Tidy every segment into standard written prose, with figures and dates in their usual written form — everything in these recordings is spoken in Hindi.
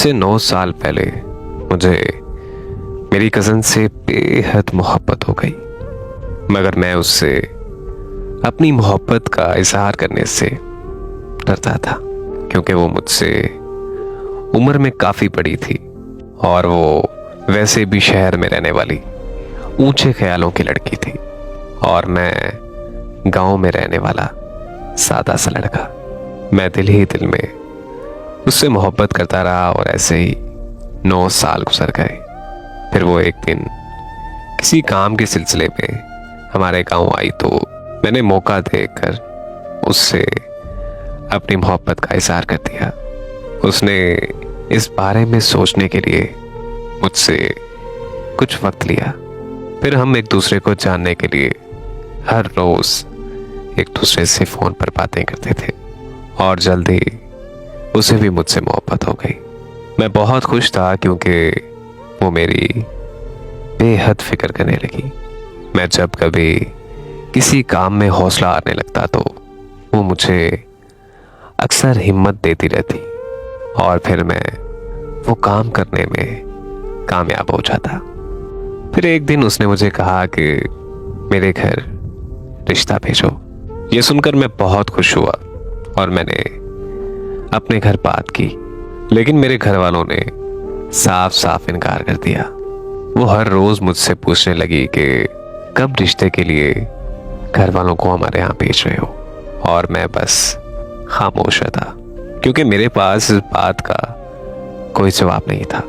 से 9 साल पहले मुझे मेरी कज़न से बेहद मोहब्बत हो गई, मगर मैं उससे अपनी मोहब्बत का इजहार करने से डरता था, क्योंकि वो मुझसे उम्र में काफ़ी बड़ी थी और वो वैसे भी शहर में रहने वाली ऊंचे ख्यालों की लड़की थी और मैं गांव में रहने वाला सादा सा लड़का। मैं दिल ही दिल में उससे मोहब्बत करता रहा और ऐसे ही 9 साल गुजर गए। फिर वो एक दिन किसी काम के सिलसिले में हमारे गांव आई तो मैंने मौका देकर उससे अपनी मोहब्बत का इजहार कर दिया। उसने इस बारे में सोचने के लिए मुझसे कुछ वक्त लिया। फिर हम एक दूसरे को जानने के लिए हर रोज एक दूसरे से फोन पर बातें करते थे और जल्दी उसे भी मुझसे मोहब्बत हो गई। मैं बहुत खुश था क्योंकि वो मेरी बेहद फिक्र करने लगी। मैं जब कभी किसी काम में हौसला आने लगता तो वो मुझे अक्सर हिम्मत देती रहती और फिर मैं वो काम करने में कामयाब हो जाता। फिर एक दिन उसने मुझे कहा कि मेरे घर रिश्ता भेजो। ये सुनकर मैं बहुत खुश हुआ और मैंने अपने घर बात की, लेकिन मेरे घर वालों ने साफ साफ इनकार कर दिया। वो हर रोज मुझसे पूछने लगी कि कब रिश्ते के लिए घर वालों को हमारे यहाँ भेज रहे हो, और मैं बस खामोश था क्योंकि मेरे पास इस बात का कोई जवाब नहीं था।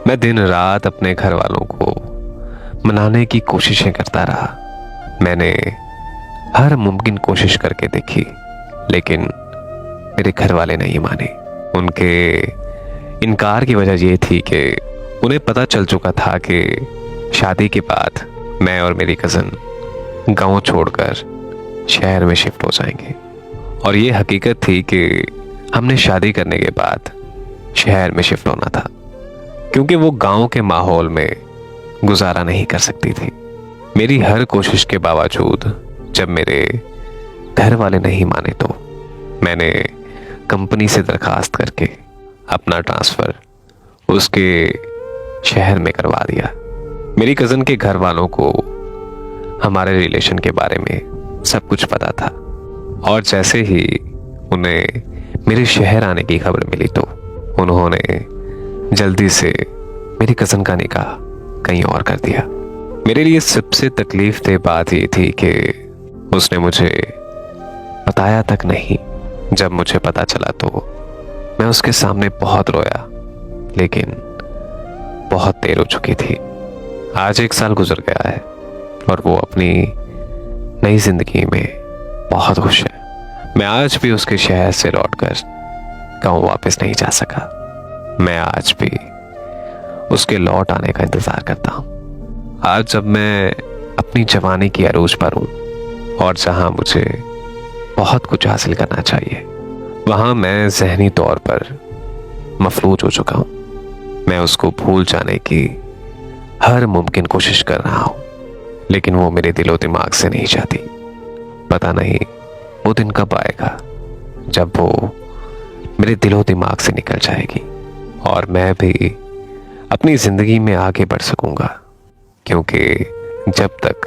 मैं दिन रात अपने घर वालों को मनाने की कोशिशें करता रहा। मैंने हर मुमकिन कोशिश करके देखी, लेकिन मेरे घर वाले नहीं माने। उनके इनकार की वजह ये थी कि उन्हें पता चल चुका था कि शादी के बाद मैं और मेरी कज़न गांव छोड़कर शहर में शिफ्ट हो जाएंगे, और ये हकीकत थी कि हमने शादी करने के बाद शहर में शिफ्ट होना था, क्योंकि वो गांव के माहौल में गुजारा नहीं कर सकती थी। मेरी हर कोशिश के बावजूद जब मेरे घर वाले नहीं माने तो मैंने कंपनी से दरखास्त करके अपना ट्रांसफ़र उसके शहर में करवा दिया। मेरी कज़न के घर वालों को हमारे रिलेशन के बारे में सब कुछ पता था, और जैसे ही उन्हें मेरे शहर आने की खबर मिली तो उन्होंने जल्दी से मेरी कज़न का निकाह कहीं और कर दिया। मेरे लिए सबसे तकलीफ दे बात ये थी कि उसने मुझे बताया तक नहीं। जब मुझे पता चला तो मैं उसके सामने बहुत रोया, लेकिन बहुत देर हो चुकी थी। आज 1 साल गुजर गया है और वो अपनी नई जिंदगी में बहुत खुश है। मैं आज भी उसके शहर से लौटकर गांव वापस नहीं जा सका। मैं आज भी उसके लौट आने का इंतजार करता हूँ। आज जब मैं अपनी जवानी की अरूज पर हूँ और जहाँ मुझे बहुत कुछ हासिल करना चाहिए, वहाँ मैं ज़हनी तौर पर मफलूज हो चुका हूँ। मैं उसको भूल जाने की हर मुमकिन कोशिश कर रहा हूँ, लेकिन वो मेरे दिलो दिमाग से नहीं जाती। पता नहीं वो दिन कब आएगा जब वो मेरे दिलो दिमाग से निकल जाएगी और मैं भी अपनी ज़िंदगी में आगे बढ़ सकूंगा, क्योंकि जब तक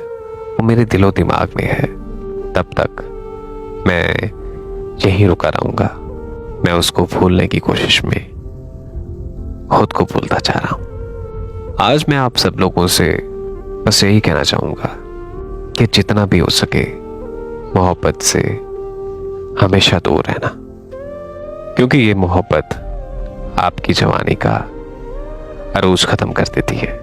वो मेरे दिलो दिमाग में है तब तक मैं यहीं रुका रहूंगा। मैं उसको भूलने की कोशिश में खुद को भूलता जा रहा हूं। आज मैं आप सब लोगों से बस यही कहना चाहूंगा कि जितना भी हो सके मोहब्बत से हमेशा दूर रहना, क्योंकि ये मोहब्बत आपकी जवानी का अरूज खत्म कर देती है।